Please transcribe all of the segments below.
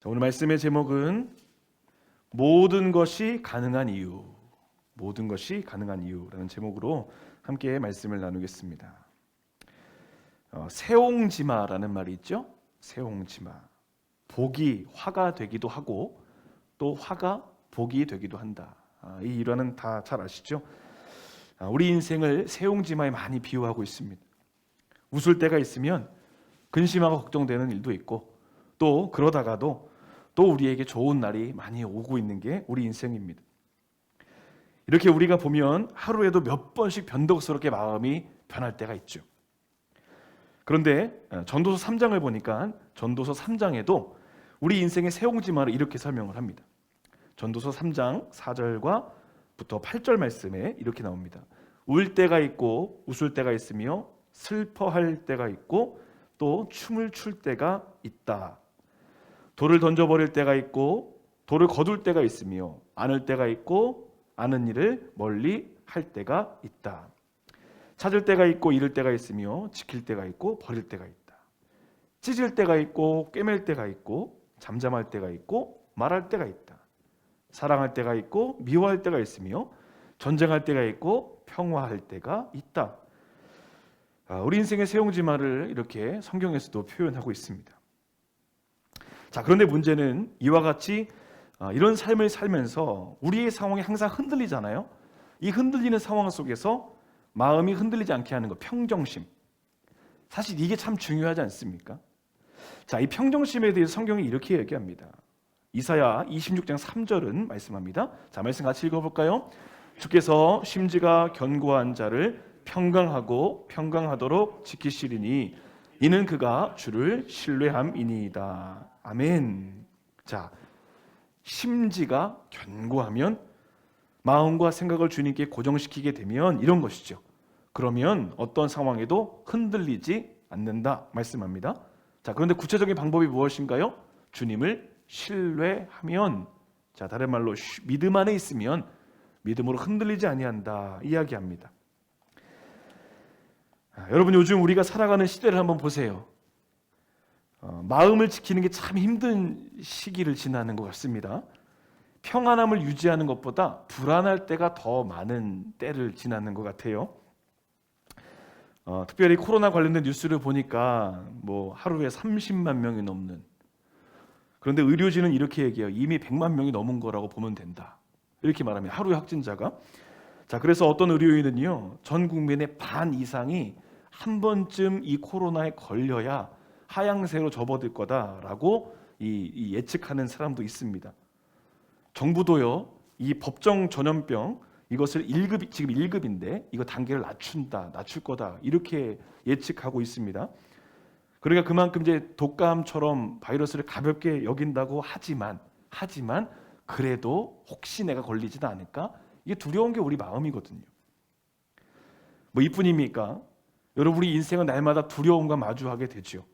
오늘 말씀의 제목은 모든 것이 가능한 이유, 모든 것이 가능한 이유라는 제목으로 함께 말씀을 나누겠습니다. 세옹지마라는 말이 있죠. 세옹지마. 복이 화가 되기도 하고 또 화가 복이 되기도 한다. 이 일화는 다 잘 아시죠? 우리 인생을 세옹지마에 많이 비유하고 있습니다. 웃을 때가 있으면 근심하고 걱정되는 일도 있고 또 그러다가도 또 우리에게 좋은 날이 많이 오고 있는 게 우리 인생입니다. 이렇게 우리가 보면 하루에도 몇 번씩 변덕스럽게 마음이 변할 때가 있죠. 그런데 전도서 3장을 보니까 전도서 3장에도 우리 인생의 세옹지마를 이렇게 설명을 합니다. 전도서 3장 4절과부터 8절 말씀에 이렇게 나옵니다. 울 때가 있고 웃을 때가 있으며 슬퍼할 때가 있고 또 춤을 출 때가 있다. 돌을 던져버릴 때가 있고 돌을 거둘 때가 있으며 안을 때가 있고 아는 일을 멀리 할 때가 있다. 찾을 때가 있고 잃을 때가 있으며 지킬 때가 있고 버릴 때가 있다. 찢을 때가 있고 꿰맬 때가 있고 잠잠할 때가 있고 말할 때가 있다. 사랑할 때가 있고 미워할 때가 있으며 전쟁할 때가 있고 평화할 때가 있다. 우리 인생의 세옹지마를 이렇게 성경에서도 표현하고 있습니다. 자, 그런데 문제는 이와 같이 이런 삶을 살면서 우리의 상황이 항상 흔들리잖아요. 이 흔들리는 상황 속에서 마음이 흔들리지 않게 하는 것, 평정심. 사실 이게 참 중요하지 않습니까? 자, 이 평정심에 대해서 성경이 이렇게 얘기합니다. 이사야 26장 3절은 말씀합니다. 자, 말씀 같이 읽어볼까요? 주께서 심지가 견고한 자를 평강하고 평강하도록 지키시리니 이는 그가 주를 신뢰함이니이다. 아멘. 자, 심지가 견고하면 마음과 생각을 주님께 고정시키게 되면 이런 것이죠. 그러면 어떤 상황에도 흔들리지 않는다 말씀합니다. 자, 그런데 구체적인 방법이 무엇인가요? 주님을 신뢰하면, 자, 다른 말로 믿음 안에 있으면 믿음으로 흔들리지 아니한다 이야기합니다. 여러분, 요즘 우리가 살아가는 시대를 한번 보세요. 마음을 지키는 게 참 힘든 시기를 지나는 것 같습니다. 평안함을 유지하는 것보다 불안할 때가 더 많은 때를 지나는 것 같아요. 특별히 코로나 관련된 뉴스를 보니까 하루에 30만 명이 넘는, 그런데 의료진은 이렇게 얘기해요. 이미 100만 명이 넘은 거라고 보면 된다. 이렇게 말합니다. 하루의 확진자가. 자, 그래서 어떤 의료인은요, 전 국민의 반 이상이 한 번쯤 이 코로나에 걸려야 하향세로 접어들 거다라고 이 예측하는 사람도 있습니다. 정부도요, 이 법정 전염병 이것을 1급, 지금 1급인데 이거 단계를 낮출 거다 이렇게 예측하고 있습니다. 그러니까 그만큼 이제 독감처럼 바이러스를 가볍게 여긴다고 하지만 그래도 혹시 내가 걸리지도 않을까? 이게 두려운 게 우리 마음이거든요. 이뿐입니까? 여러분, 우리 인생은 날마다 두려움과 마주하게 되죠.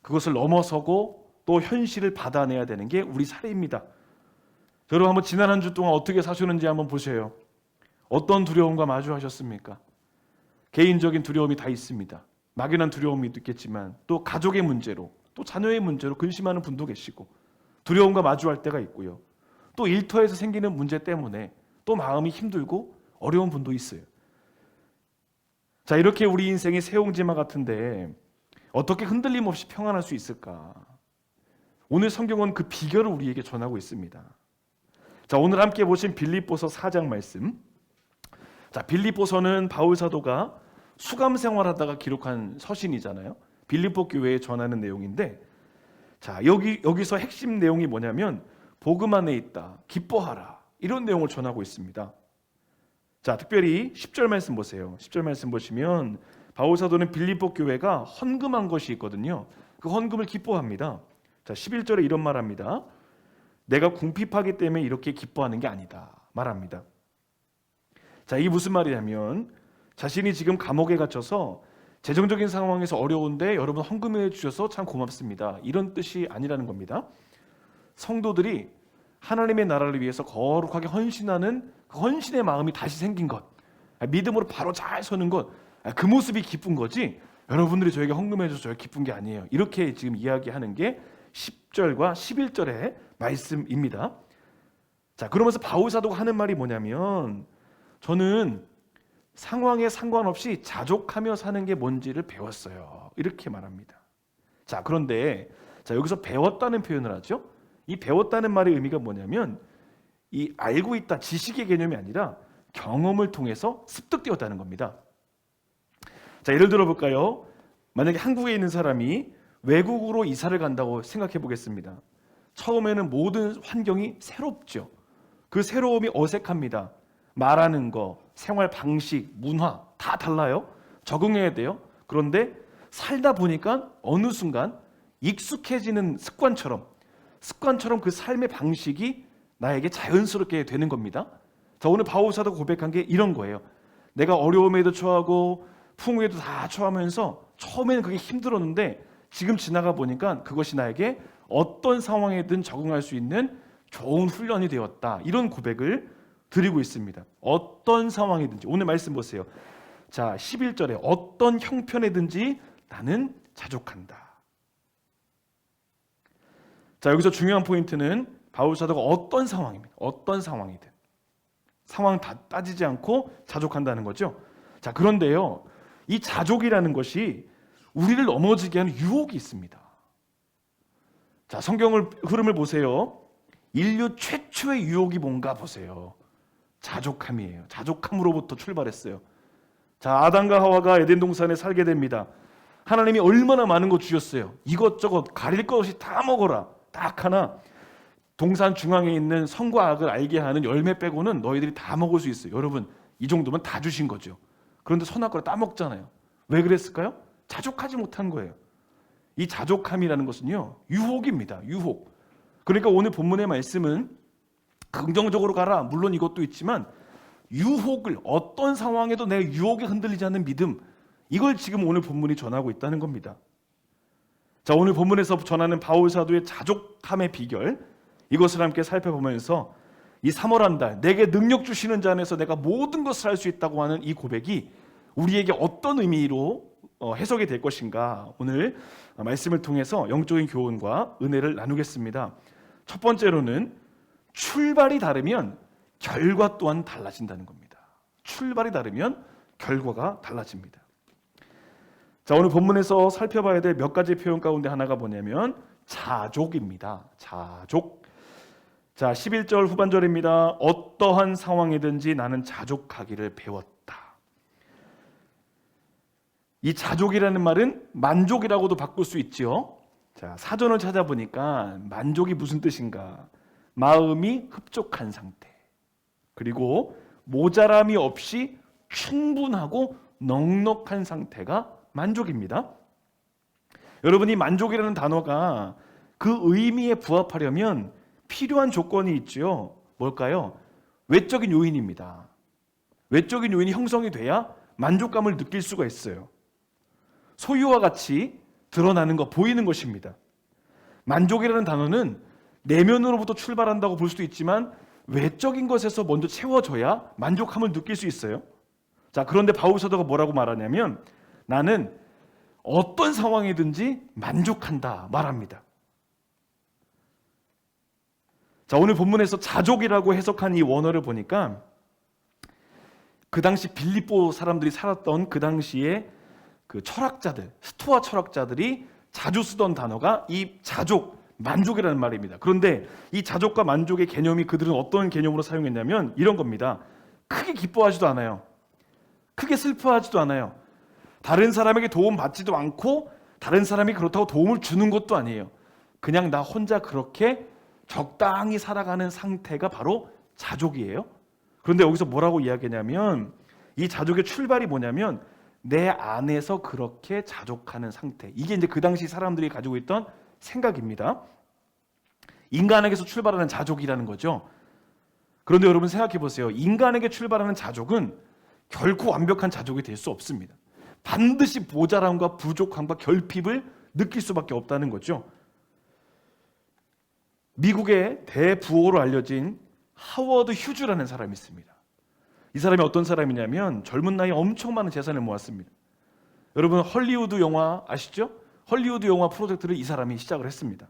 그것을 넘어서고 또 현실을 받아내야 되는 게 우리 삶입니다. 여러분, 한번 지난 한 주 동안 어떻게 사셨는지 한번 보세요. 어떤 두려움과 마주하셨습니까? 개인적인 두려움이 다 있습니다. 막연한 두려움이 있겠지만 또 가족의 문제로, 또 자녀의 문제로 근심하는 분도 계시고 두려움과 마주할 때가 있고요. 또 일터에서 생기는 문제 때문에 또 마음이 힘들고 어려운 분도 있어요. 자, 이렇게 우리 인생이 세옹지마 같은데 어떻게 흔들림 없이 평안할 수 있을까? 오늘 성경은 그 비결을 우리에게 전하고 있습니다. 자, 오늘 함께 보신 빌립보서 4장 말씀. 자, 빌립보서는 바울 사도가 수감 생활하다가 기록한 서신이잖아요. 빌립보 교회에 전하는 내용인데, 자, 여기서 핵심 내용이 뭐냐면 복음 안에 있다, 기뻐하라, 이런 내용을 전하고 있습니다. 자, 특별히 10절 말씀 보세요. 10절 말씀 보시면 바울 사도는 빌립보 교회가 헌금한 것이 있거든요. 그 헌금을 기뻐합니다. 자, 11절에 이런 말합니다. 내가 궁핍하기 때문에 이렇게 기뻐하는 게 아니다 말합니다. 자, 이게 무슨 말이냐면 자신이 지금 감옥에 갇혀서 재정적인 상황에서 어려운데 여러분 헌금해 주셔서 참 고맙습니다, 이런 뜻이 아니라는 겁니다. 성도들이 하나님의 나라를 위해서 거룩하게 헌신하는 그 헌신의 마음이 다시 생긴 것, 믿음으로 바로 잘 서는 것, 그 모습이 기쁜 거지 여러분들이 저에게 헌금해 줘서 저희가 기쁜 게 아니에요. 이렇게 지금 이야기하는 게 10절과 11절의 말씀입니다. 자, 그러면서 바울 사도가 하는 말이 뭐냐면 저는 상황에 상관없이 자족하며 사는 게 뭔지를 배웠어요. 이렇게 말합니다. 자, 그런데 여기서 배웠다는 표현을 하죠. 이 배웠다는 말의 의미가 뭐냐면 이 알고 있다, 지식의 개념이 아니라 경험을 통해서 습득되었다는 겁니다. 자, 예를 들어 볼까요? 만약에 한국에 있는 사람이 외국으로 이사를 간다고 생각해 보겠습니다. 처음에는 모든 환경이 새롭죠. 그 새로움이 어색합니다. 말하는 거, 생활 방식, 문화 다 달라요. 적응해야 돼요. 그런데 살다 보니까 어느 순간 익숙해지는 습관처럼 그 삶의 방식이 나에게 자연스럽게 되는 겁니다. 자, 오늘 바울 사도가 고백한 게 이런 거예요. 내가 어려움에도 처하고 풍우에도 다 처하면서 처음에는 그게 힘들었는데 지금 지나가 보니까 그것이 나에게 어떤 상황에든 적응할 수 있는 좋은 훈련이 되었다. 이런 고백을 드리고 있습니다. 어떤 상황이든지 오늘 말씀 보세요. 자, 11절에 어떤 형편에든지 나는 자족한다. 자, 여기서 중요한 포인트는 바울 사도가 어떤 상황입니다. 어떤 상황이든 상황 다 따지지 않고 자족한다는 거죠. 자, 그런데요, 이 자족이라는 것이 우리를 넘어지게 하는 유혹이 있습니다. 자, 성경을 흐름을 보세요. 인류 최초의 유혹이 뭔가 보세요. 자족함이에요. 자족함으로부터 출발했어요. 자, 아담과 하와가 에덴 동산에 살게 됩니다. 하나님이 얼마나 많은 거 주셨어요. 이것저것 가릴 것 없이 다 먹어라. 딱 하나 동산 중앙에 있는 선과 악을 알게 하는 열매 빼고는 너희들이 다 먹을 수 있어요. 여러분, 이 정도면 다 주신 거죠. 그런데 선악과를 따먹잖아요. 왜 그랬을까요? 자족하지 못한 거예요. 이 자족함이라는 것은요, 유혹입니다. 유혹. 그러니까 오늘 본문의 말씀은 긍정적으로 가라. 물론 이것도 있지만 유혹을, 어떤 상황에도 내 유혹에 흔들리지 않는 믿음, 이걸 지금 오늘 본문이 전하고 있다는 겁니다. 자, 오늘 본문에서 전하는 바울 사도의 자족함의 비결, 이것을 함께 살펴보면서 이 3월 한 달 내게 능력 주시는 자 안에서 내가 모든 것을 할 수 있다고 하는 이 고백이 우리에게 어떤 의미로 해석이 될 것인가, 오늘 말씀을 통해서 영적인 교훈과 은혜를 나누겠습니다. 첫 번째로는 출발이 다르면 결과 또한 달라진다는 겁니다. 출발이 다르면 결과가 달라집니다. 자, 오늘 본문에서 살펴봐야 될 몇 가지 표현 가운데 하나가 뭐냐면 자족입니다. 자족. 자, 11절 후반절입니다. 어떠한 상황이든지 나는 자족하기를 배웠다. 이 자족이라는 말은 만족이라고도 바꿀 수 있지요. 자, 사전을 찾아보니까 만족이 무슨 뜻인가? 마음이 흡족한 상태, 그리고 모자람이 없이 충분하고 넉넉한 상태가 만족입니다. 여러분이 만족이라는 단어가 그 의미에 부합하려면 필요한 조건이 있죠. 뭘까요? 외적인 요인입니다. 외적인 요인이 형성이 돼야 만족감을 느낄 수가 있어요. 소유와 같이 드러나는 것, 보이는 것입니다. 만족이라는 단어는 내면으로부터 출발한다고 볼 수도 있지만 외적인 것에서 먼저 채워져야 만족함을 느낄 수 있어요. 자, 그런데 바울 사도가 뭐라고 말하냐면 나는 어떤 상황이든지 만족한다 말합니다. 자, 오늘 본문에서 자족이라고 해석한 이 원어를 보니까 그 당시 빌립보 사람들이 살았던 그 당시에 그 철학자들, 스토아 철학자들이 자주 쓰던 단어가 이 자족, 만족이라는 말입니다. 그런데 이 자족과 만족의 개념이 그들은 어떤 개념으로 사용했냐면 이런 겁니다. 크게 기뻐하지도 않아요. 크게 슬퍼하지도 않아요. 다른 사람에게 도움 받지도 않고 다른 사람이 그렇다고 도움을 주는 것도 아니에요. 그냥 나 혼자 그렇게 적당히 살아가는 상태가 바로 자족이에요. 그런데 여기서 뭐라고 이야기하냐면 이 자족의 출발이 뭐냐면 내 안에서 그렇게 자족하는 상태. 이게 이제 그 당시 사람들이 가지고 있던 생각입니다. 인간에게서 출발하는 자족이라는 거죠. 그런데 여러분 생각해 보세요. 인간에게 출발하는 자족은 결코 완벽한 자족이 될 수 없습니다. 반드시 모자람과 부족함과 결핍을 느낄 수밖에 없다는 거죠. 미국의 대부호로 알려진 하워드 휴즈라는 사람이 있습니다. 이 사람이 어떤 사람이냐면 젊은 나이에 엄청 많은 재산을 모았습니다. 여러분 헐리우드 영화 아시죠? 헐리우드 영화 프로젝트를 이 사람이 시작을 했습니다.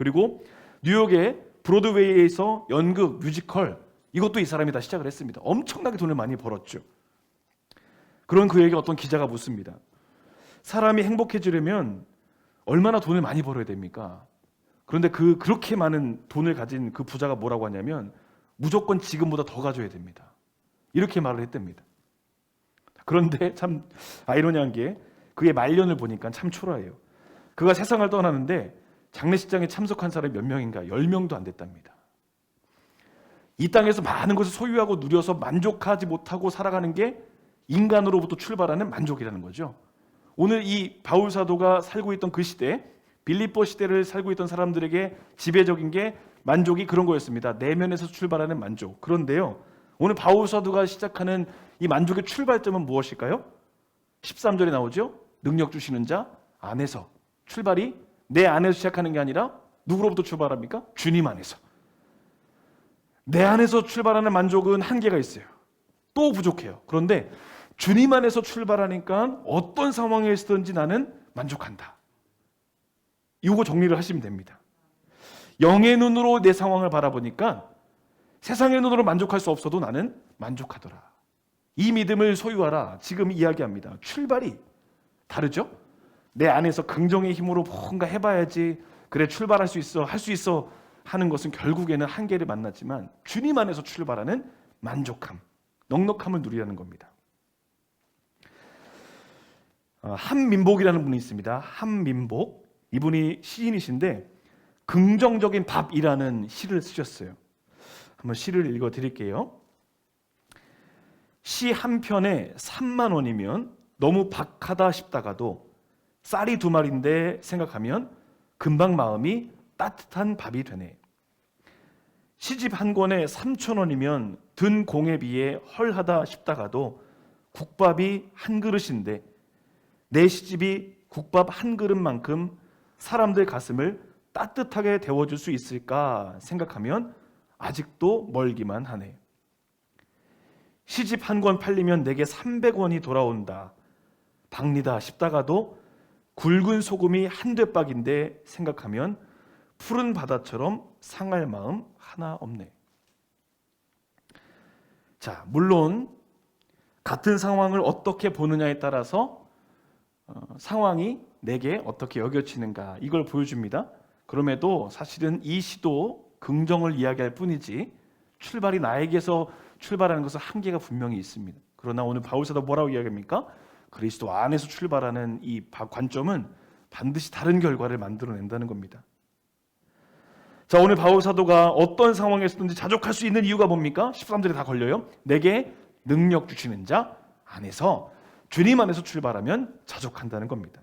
그리고 뉴욕의 브로드웨이에서 연극, 뮤지컬 이것도 이 사람이 다 시작을 했습니다. 엄청나게 돈을 많이 벌었죠. 그런 그에게 어떤 기자가 묻습니다. 사람이 행복해지려면 얼마나 돈을 많이 벌어야 됩니까? 그런데 그렇게 많은 돈을 가진 그 부자가 뭐라고 하냐면 무조건 지금보다 더 가져야 됩니다. 이렇게 말을 했답니다. 그런데 참 아이러니한 게 그의 말년을 보니까 참 초라해요. 그가 세상을 떠나는데 장례식장에 참석한 사람이 몇 명인가? 10명도 안 됐답니다. 이 땅에서 많은 것을 소유하고 누려서 만족하지 못하고 살아가는 게 인간으로부터 출발하는 만족이라는 거죠. 오늘 이 바울 사도가 살고 있던 그 시대, 빌립보 시대를 살고 있던 사람들에게 지배적인 게 만족이 그런 거였습니다. 내면에서 출발하는 만족. 그런데요, 오늘 바울 사도가 시작하는 이 만족의 출발점은 무엇일까요? 13절에 나오죠. 능력 주시는 자 안에서. 출발이 내 안에서 시작하는 게 아니라 누구로부터 출발합니까? 주님 안에서. 내 안에서 출발하는 만족은 한계가 있어요. 또 부족해요. 그런데 주님 안에서 출발하니까 어떤 상황에 있든지 나는 만족한다. 이거 정리를 하시면 됩니다. 영의 눈으로 내 상황을 바라보니까 세상의 눈으로 만족할 수 없어도 나는 만족하더라. 이 믿음을 소유하라. 지금 이야기합니다. 출발이 다르죠? 내 안에서 긍정의 힘으로 뭔가 해봐야지, 그래 출발할 수 있어, 할 수 있어 하는 것은 결국에는 한계를 만나지만 주님 안에서 출발하는 만족함, 넉넉함을 누리라는 겁니다. 한민복이라는 분이 있습니다. 한민복. 이분이 시인이신데 긍정적인 밥이라는 시를 쓰셨어요. 한번 시를 읽어드릴게요. 시 한 편에 3만 원이면 너무 박하다 싶다가도 쌀이 2마리인데 생각하면 금방 마음이 따뜻한 밥이 되네. 시집 한 권에 3천 원이면 든 공에 비해 헐하다 싶다가도 국밥이 한 그릇인데 내 시집이 국밥 한 그릇만큼 사람들 가슴을 따뜻하게 데워줄 수 있을까 생각하면 아직도 멀기만 하네. 시집 한 권 팔리면 내게 300원이 돌아온다. 박리다 싶다가도 굵은 소금이 한 되박인데 생각하면 푸른 바다처럼 상할 마음 하나 없네. 자, 물론 같은 상황을 어떻게 보느냐에 따라서 상황이 내게 어떻게 여겨지는가 이걸 보여줍니다. 그럼에도 사실은 이 시도 긍정을 이야기할 뿐이지 출발이 나에게서 출발하는 것은 한계가 분명히 있습니다. 그러나 오늘 바울 사도 뭐라고 이야기합니까? 그리스도 안에서 출발하는 이 관점은 반드시 다른 결과를 만들어낸다는 겁니다. 자, 오늘 바울 사도가 어떤 상황에서든지 자족할 수 있는 이유가 뭡니까? 13절에 다 걸려요. 내게 능력 주시는 자 안에서, 주님 안에서 출발하면 자족한다는 겁니다.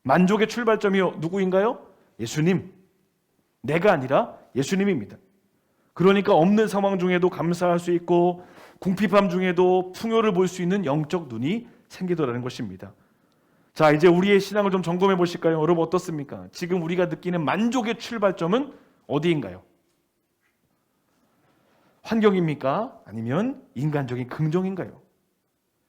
만족의 출발점이 누구인가요? 예수님. 내가 아니라 예수님입니다. 그러니까 없는 상황 중에도 감사할 수 있고 궁핍함 중에도 풍요를 볼 수 있는 영적 눈이 생기더라는 것입니다. 자, 이제 우리의 신앙을 좀 점검해 보실까요? 여러분 어떻습니까? 지금 우리가 느끼는 만족의 출발점은 어디인가요? 환경입니까? 아니면 인간적인 긍정인가요?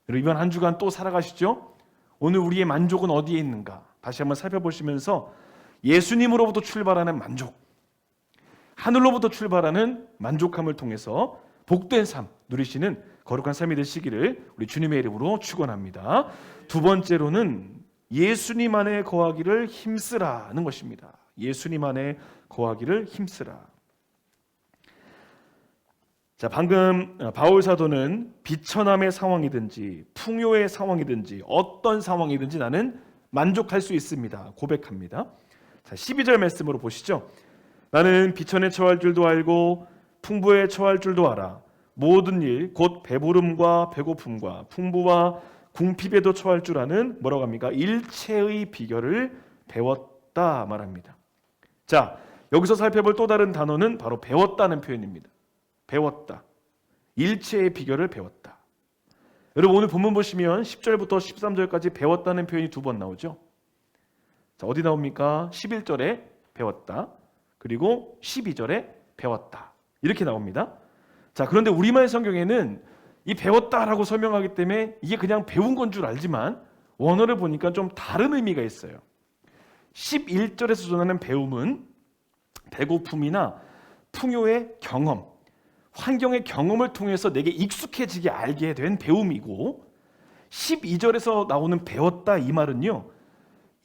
여러분 이번 한 주간 또 살아가시죠? 오늘 우리의 만족은 어디에 있는가? 다시 한번 살펴보시면서 예수님으로부터 출발하는 만족, 하늘로부터 출발하는 만족함을 통해서 복된 삶 누리시는 거룩한 삶이 되시기를 우리 주님의 이름으로 축원합니다. 두 번째로는 예수님 안에 거하기를 힘쓰라는 것입니다. 예수님 안에 거하기를 힘쓰라. 자, 방금 바울 사도는 비천함의 상황이든지 풍요의 상황이든지 어떤 상황이든지 나는 만족할 수 있습니다. 고백합니다. 자, 12절 말씀으로 보시죠. 나는 비천에 처할 줄도 알고 풍부에 처할 줄도 알아. 모든 일 곧 배부름과 배고픔과 풍부와 궁핍에도 처할 줄 아는 뭐라고 합니까? 일체의 비결을 배웠다 말합니다. 자, 여기서 살펴볼 또 다른 단어는 바로 배웠다는 표현입니다. 배웠다. 일체의 비결을 배웠다. 여러분 오늘 본문 보시면 10절부터 13절까지 배웠다는 표현이 2번 나오죠. 자, 어디 나옵니까? 11절에 배웠다. 그리고 12절에 배웠다. 이렇게 나옵니다. 자, 그런데 우리말 성경에는 이 배웠다라고 설명하기 때문에 이게 그냥 배운 건 줄 알지만 원어를 보니까 좀 다른 의미가 있어요. 11절에서 전하는 배움은 배고픔이나 풍요의 경험, 환경의 경험을 통해서 내게 익숙해지게 알게 된 배움이고, 12절에서 나오는 배웠다 이 말은요,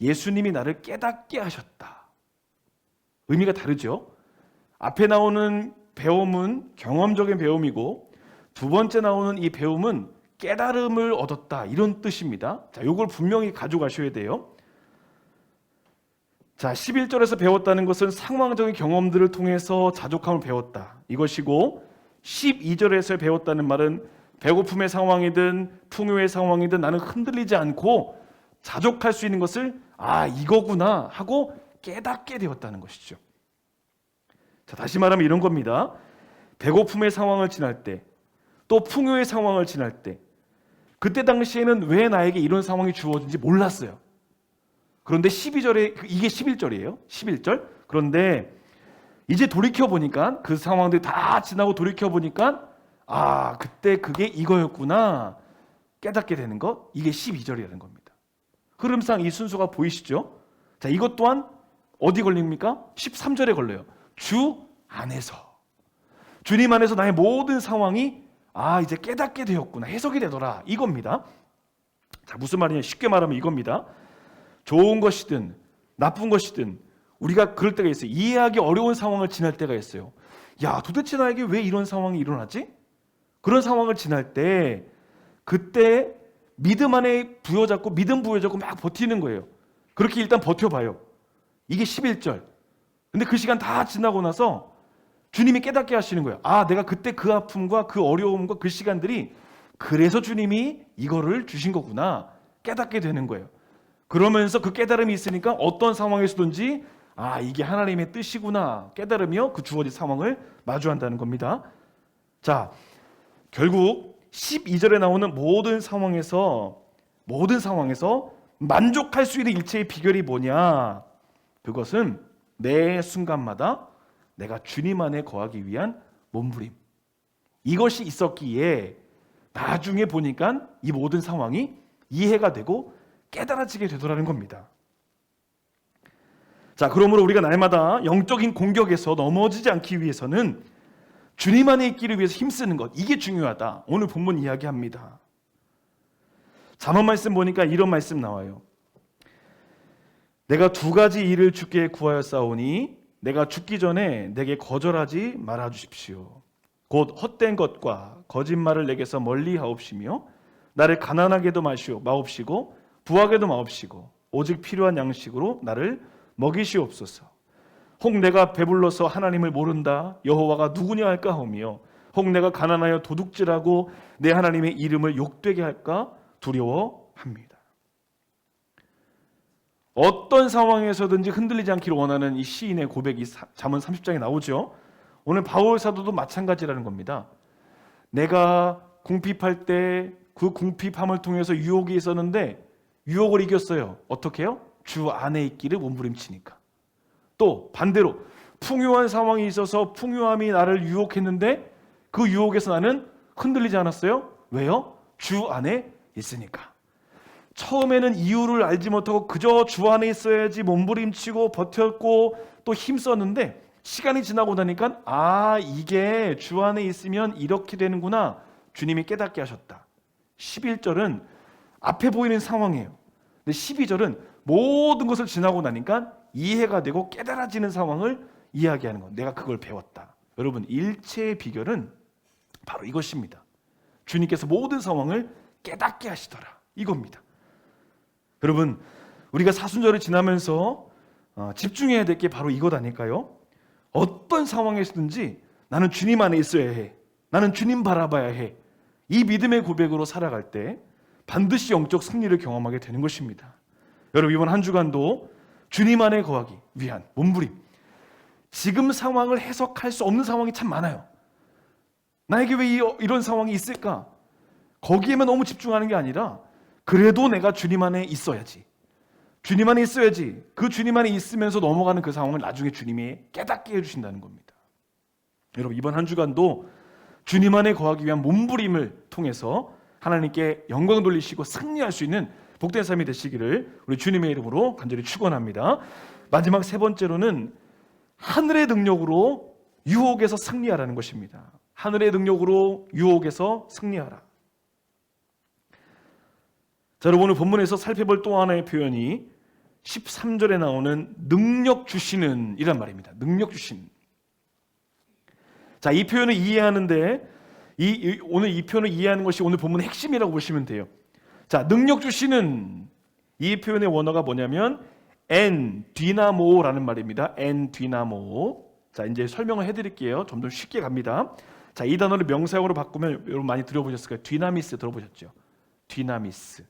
예수님이 나를 깨닫게 하셨다. 의미가 다르죠. 앞에 나오는 배움은 경험적인 배움이고, 두 번째 나오는 이 배움은 깨달음을 얻었다, 이런 뜻입니다. 자, 이걸 분명히 가져가셔야 돼요. 자, 11절에서 배웠다는 것은 상황적인 경험들을 통해서 자족함을 배웠다, 이것이고, 12절에서 배웠다는 말은 배고픔의 상황이든 풍요의 상황이든 나는 흔들리지 않고 자족할 수 있는 것을 이거구나 하고 깨닫게 되었다는 것이죠. 자, 다시 말하면 이런 겁니다. 배고픔의 상황을 지날 때, 또 풍요의 상황을 지날 때, 그때 당시에는 왜 나에게 이런 상황이 주어진지 몰랐어요. 그런데 12절에, 이게 11절이에요. 11절. 그런데 이제 돌이켜보니까, 그 상황들이 다 지나고 돌이켜보니까 그때 그게 이거였구나 깨닫게 되는 것, 이게 12절이라는 겁니다. 흐름상 이 순서가 보이시죠? 자, 이것 또한 어디 걸립니까? 13절에 걸려요. 주 안에서, 주님 안에서 나의 모든 상황이 이제 깨닫게 되었구나, 해석이 되더라, 이겁니다. 자, 무슨 말이냐? 쉽게 말하면 이겁니다. 좋은 것이든 나쁜 것이든 우리가 그럴 때가 있어요. 이해하기 어려운 상황을 지날 때가 있어요. 야, 도대체 나에게 왜 이런 상황이 일어나지? 그런 상황을 지날 때, 그때 믿음 안에 부여잡고 믿음 부여잡고 막 버티는 거예요. 그렇게 일단 버텨봐요. 이게 11절. 근데 그 시간 다 지나고 나서 주님이 깨닫게 하시는 거예요. 내가 그때 그 아픔과 그 어려움과 그 시간들이 그래서 주님이 이거를 주신 거구나 깨닫게 되는 거예요. 그러면서 그 깨달음이 있으니까 어떤 상황에서든지 이게 하나님의 뜻이구나 깨달으며 그 주어진 상황을 마주한다는 겁니다. 자, 결국 12절에 나오는 모든 상황에서 만족할 수 있는 일체의 비결이 뭐냐? 그것은 매 순간마다 내가 주님 안에 거하기 위한 몸부림, 이것이 있었기에 나중에 보니까 이 모든 상황이 이해가 되고 깨달아지게 되더라는 겁니다. 자, 그러므로 우리가 날마다 영적인 공격에서 넘어지지 않기 위해서는 주님 안에 있기를 위해서 힘쓰는 것, 이게 중요하다. 오늘 본문 이야기합니다. 잠언 말씀 보니까 이런 말씀 나와요. 내가 두 가지 일을 주께 구하였사오니 내가 죽기 전에 내게 거절하지 말아 주십시오. 곧 헛된 것과 거짓말을 내게서 멀리 하옵시며 나를 가난하게도 마옵시고 부하게도 마옵시고 오직 필요한 양식으로 나를 먹이시옵소서. 혹 내가 배불러서 하나님을 모른다 여호와가 누구냐 할까 하오며 혹 내가 가난하여 도둑질하고 내 하나님의 이름을 욕되게 할까 두려워합니다. 어떤 상황에서든지 흔들리지 않기를 원하는 이 시인의 고백이 잠언 30장에 나오죠. 오늘 바울 사도도 마찬가지라는 겁니다. 내가 궁핍할 때 그 궁핍함을 통해서 유혹이 있었는데 유혹을 이겼어요. 어떻게 해요? 주 안에 있기를 몸부림치니까. 또 반대로 풍요한 상황이 있어서 풍요함이 나를 유혹했는데 그 유혹에서 나는 흔들리지 않았어요. 왜요? 주 안에 있으니까. 처음에는 이유를 알지 못하고 그저 주 안에 있어야지 몸부림치고 버텼고 또 힘썼는데 시간이 지나고 나니까 이게 주 안에 있으면 이렇게 되는구나, 주님이 깨닫게 하셨다. 11절은 앞에 보이는 상황이에요. 근데 12절은 모든 것을 지나고 나니까 이해가 되고 깨달아지는 상황을 이야기하는 것. 내가 그걸 배웠다. 여러분, 일체의 비결은 바로 이것입니다. 주님께서 모든 상황을 깨닫게 하시더라, 이겁니다. 여러분, 우리가 사순절을 지나면서 집중해야 될 게 바로 이것 아닐까요? 어떤 상황에서든지 나는 주님 안에 있어야 해, 나는 주님 바라봐야 해, 이 믿음의 고백으로 살아갈 때 반드시 영적 승리를 경험하게 되는 것입니다. 여러분, 이번 한 주간도 주님 안에 거하기 위한 몸부림, 지금 상황을 해석할 수 없는 상황이 참 많아요. 나에게 왜 이런 상황이 있을까? 거기에만 너무 집중하는 게 아니라 그래도 내가 주님 안에 있어야지, 주님 안에 있어야지, 그 주님 안에 있으면서 넘어가는 그 상황을 나중에 주님이 깨닫게 해주신다는 겁니다. 여러분, 이번 한 주간도 주님 안에 거하기 위한 몸부림을 통해서 하나님께 영광 돌리시고 승리할 수 있는 복된 삶이 되시기를 우리 주님의 이름으로 간절히 축원합니다. 마지막 세 번째로는 하늘의 능력으로 유혹에서 승리하라는 것입니다. 하늘의 능력으로 유혹에서 승리하라. 자, 여러분 오늘 본문에서 살펴볼 또 하나의 표현이 13절에 나오는 능력 주시는 이란 말입니다. 능력 주신. 자, 이 표현을 이해하는데 오늘 이 표현을 이해하는 것이 오늘 본문의 핵심이라고 보시면 돼요. 자, 능력 주시는 이 표현의 원어가 뭐냐면 엔 디나모라는 말입니다. 엔 디나모. 자, 이제 설명을 해드릴게요. 좀 더 쉽게 갑니다. 자, 이 단어를 명사형으로 바꾸면 여러분 많이 들어보셨을 거예요. 디나미스 들어보셨죠? 디나미스.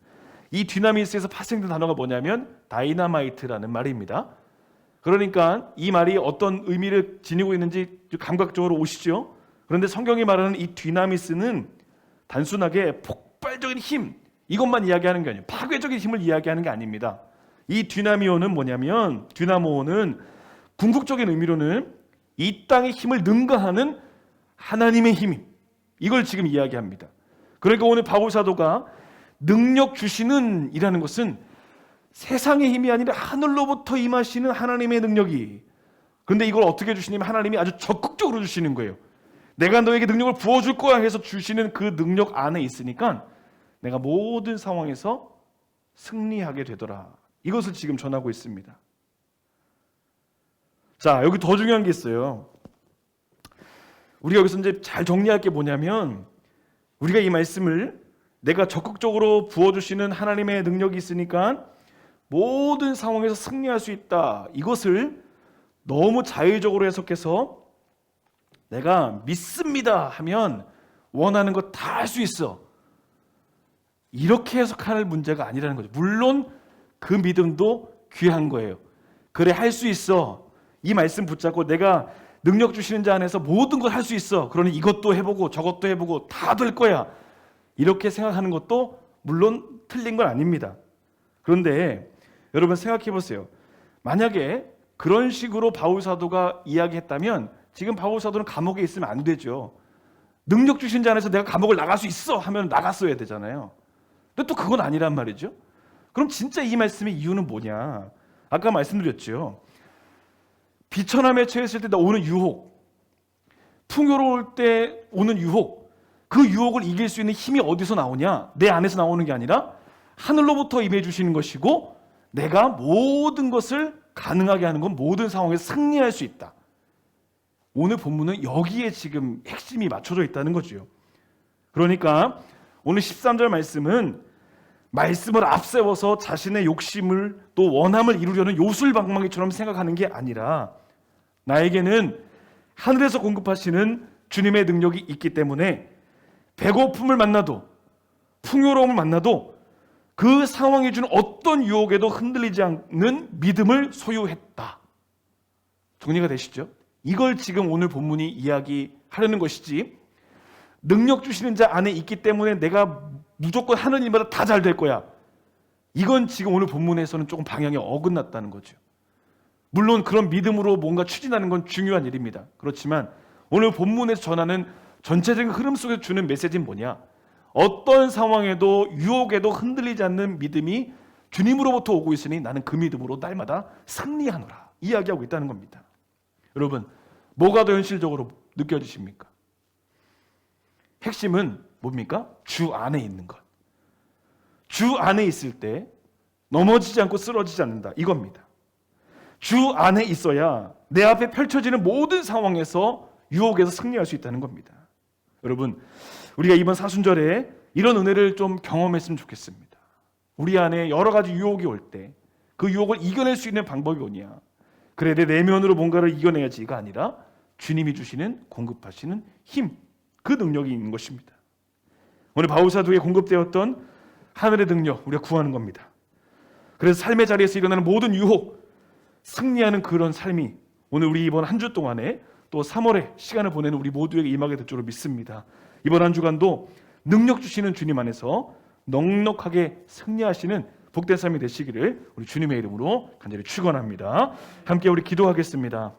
이 디나미스에서 파생된 단어가 뭐냐면 다이나마이트라는 말입니다. 그러니까 이 말이 어떤 의미를 지니고 있는지 감각적으로 오시죠? 그런데 성경이 말하는 이 디나미스는 단순하게 폭발적인 힘, 이것만 이야기하는 게 아니에요. 파괴적인 힘을 이야기하는 게 아닙니다. 이 디나미오는 뭐냐면, 디나모는 궁극적인 의미로는 이 땅의 힘을 능가하는 하나님의 힘, 이걸 지금 이야기합니다. 그러니까 오늘 바울 사도가 능력 주시는 이라는 것은 세상의 힘이 아니라 하늘로부터 임하시는 하나님의 능력이, 그런데 이걸 어떻게 주시냐면 하나님이 아주 적극적으로 주시는 거예요. 내가 너에게 능력을 부어줄 거야 해서 주시는 그 능력 안에 있으니까 내가 모든 상황에서 승리하게 되더라. 이것을 지금 전하고 있습니다. 자, 여기 더 중요한 게 있어요. 우리가 여기서 이제 잘 정리할 게 뭐냐면, 우리가 이 말씀을 내가 적극적으로 부어주시는 하나님의 능력이 있으니까 모든 상황에서 승리할 수 있다, 이것을 너무 자의적으로 해석해서 내가 믿습니다 하면 원하는 거 다 할 수 있어, 이렇게 해석할 문제가 아니라는 거죠. 물론 그 믿음도 귀한 거예요. 그래, 할 수 있어, 이 말씀 붙잡고 내가 능력 주시는 자 안에서 모든 걸 할 수 있어, 그러니 이것도 해보고 저것도 해보고 다 될 거야, 이렇게 생각하는 것도 물론 틀린 건 아닙니다. 그런데 여러분 생각해 보세요. 만약에 그런 식으로 바울 사도가 이야기했다면 지금 바울 사도는 감옥에 있으면 안 되죠. 능력 주신 자 안에서 내가 감옥을 나갈 수 있어 하면 나갔어야 되잖아요. 근데 또 그건 아니란 말이죠. 그럼 진짜 이 말씀의 이유는 뭐냐? 아까 말씀드렸죠. 비천함에 처했을 때 오는 유혹, 풍요로울 때 오는 유혹, 그 유혹을 이길 수 있는 힘이 어디서 나오냐? 내 안에서 나오는 게 아니라 하늘로부터 임해 주시는 것이고, 내가 모든 것을 가능하게 하는 건 모든 상황에서 승리할 수 있다. 오늘 본문은 여기에 지금 핵심이 맞춰져 있다는 거죠. 그러니까 오늘 13절 말씀은 말씀을 앞세워서 자신의 욕심을 또 원함을 이루려는 요술방망이처럼 생각하는 게 아니라, 나에게는 하늘에서 공급하시는 주님의 능력이 있기 때문에 배고픔을 만나도 풍요로움을 만나도 그 상황이 주는 어떤 유혹에도 흔들리지 않는 믿음을 소유했다. 정리가 되시죠? 이걸 지금 오늘 본문이 이야기하려는 것이지, 능력 주시는 자 안에 있기 때문에 내가 무조건 하는 일마다 다 잘 될 거야, 이건 지금 오늘 본문에서는 조금 방향이 어긋났다는 거죠. 물론 그런 믿음으로 뭔가 추진하는 건 중요한 일입니다. 그렇지만 오늘 본문에서 전하는 전체적인 흐름 속에서 주는 메시지는 뭐냐? 어떤 상황에도 유혹에도 흔들리지 않는 믿음이 주님으로부터 오고 있으니 나는 그 믿음으로 날마다 승리하노라, 이야기하고 있다는 겁니다. 여러분, 뭐가 더 현실적으로 느껴지십니까? 핵심은 뭡니까? 주 안에 있는 것. 주 안에 있을 때 넘어지지 않고 쓰러지지 않는다, 이겁니다. 주 안에 있어야 내 앞에 펼쳐지는 모든 상황에서 유혹에서 승리할 수 있다는 겁니다. 여러분, 우리가 이번 사순절에 이런 은혜를 좀 경험했으면 좋겠습니다. 우리 안에 여러 가지 유혹이 올 때 그 유혹을 이겨낼 수 있는 방법이 뭐냐? 그래, 내 내면으로 뭔가를 이겨내야지가 아니라 주님이 주시는 공급하시는 힘, 그 능력이 있는 것입니다. 오늘 바울 사도에 공급되었던 하늘의 능력, 우리가 구하는 겁니다. 그래서 삶의 자리에서 일어나는 모든 유혹, 승리하는 그런 삶이 오늘 우리 이번 한 주 동안에 또 3월에 시간을 보내는 우리 모두에게 임하게 될 줄로 믿습니다. 이번 한 주간도 능력 주시는 주님 안에서 넉넉하게 승리하시는 복된 삶이 되시기를 우리 주님의 이름으로 간절히 축원합니다. 함께 우리 기도하겠습니다.